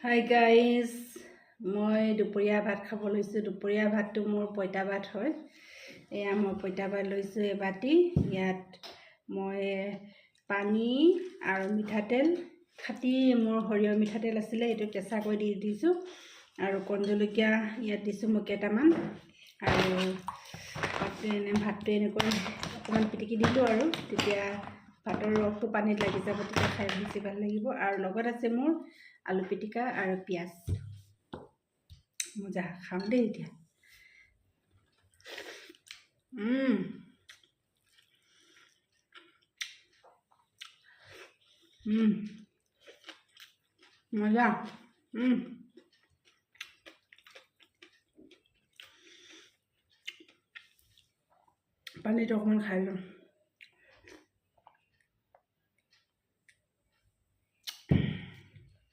Hi guys, মই দুপৰীয়া ভাত খাব লৈছোঁ। দুপৰীয়া ভাতটো মোৰ পঁইতা ভাত হয়। এয়া মই পঁইতা ভাত লৈছোঁ এবাটি। ইয়াত মই পানী আৰু মিঠাতেল, খাটি মোৰ সৰিয়হ মিঠাতেল আছিলে, এইটো কেঁচাকৈ দি দিছোঁ। আৰু কণ জলকীয়া ইয়াত দিছোঁ মই কেইটামান। আৰু ভাতটো এনেকৈ অকণমান পিটিকি দিলোঁ আৰু তেতিয়া ভাতৰ ৰসটো পানীত লাগি যাব, তেতিয়া খাই বেছি ভাল লাগিব। আৰু লগত আছে মোৰ আলু পিটিকা আৰু পিঁয়াজ। মজা খাম দেই এতিয়া। মজা। পানীটো অকণমান খাই লওঁ।